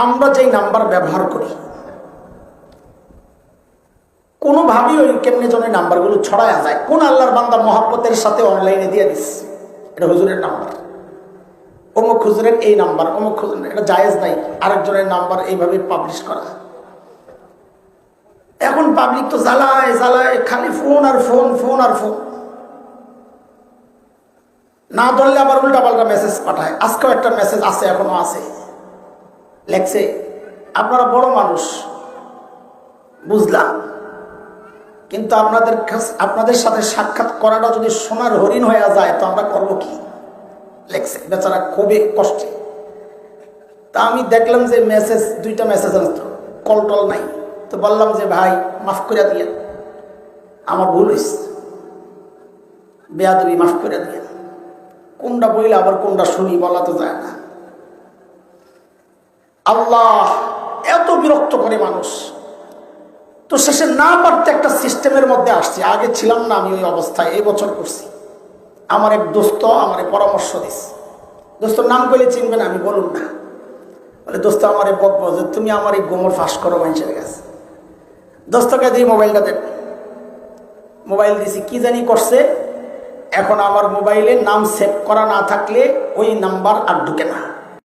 আমরা যেই নাম্বার ব্যবহার করি কোনোভাবেই ওই কেমনে জনের নাম্বারগুলো ছড়ায়া যায়। কোন আল্লাহর বান্দা মহব্বতের সাথে অনলাইনে দিয়ে দিস এটা হুজুরের নাম্বার, অমুক হুজুরের এই নাম্বার, অমুক হুজুরের, এটা জায়েজ নাই আরেকজনের নাম্বার এইভাবে পাবলিশ করা। এখন পাবলিক তো জ্বালায় জ্বালায়, খালি ফোন আর ফোন, ফোন আর ফোন। না ধরলে আবার উল্টা পাল্টা মেসেজ পাঠায়। আজকেও একটা মেসেজ আছে, এখনো আছে, লেখছে আপনারা বড় মানুষ বুঝলাম, কিন্তু আপনাদের সাথে সাক্ষাৎ করাটা যদি সোনার হরিণ হয়ে যায় তো আমরা করবো কি, লেখছে বেচারা খুবই কষ্টে। তা আমি দেখলাম যে মেসেজ, দুইটা মেসেজ আসতো, কল টল নাই। তো বললাম যে ভাই মাফ করে দিয়ে, আমার ভুল হয়েছে, বেয়াদবি, মাফ করে দিয়ে। কোনটা বইলে আবার কোনটা শুনি বলা তো যায় না। আল্লাহ এত বিরক্ত করে মানুষ। তো শেষে না পারতে একটা সিস্টেমের মধ্যে আসছি। আগে ছিলাম না আমি ওই অবস্থায়, এই বছর করছি। আমার এক দোস্ত আমার পরামর্শ দিস, দোস্তর নাম কইলে চিনবেন, আমি বলুন না। বলে দোস্ত আমার বলবো যে তুমি আমার এই গোমর ফাঁস করো মানুষের কাছে। দোস্তকে দিয়ে মোবাইলটা দেন, মোবাইল দিছি, কি জানি করছে। এখন আমার মোবাইলে নাম সেভ করা না থাকলে ওই নাম্বার আর ঢুকে না।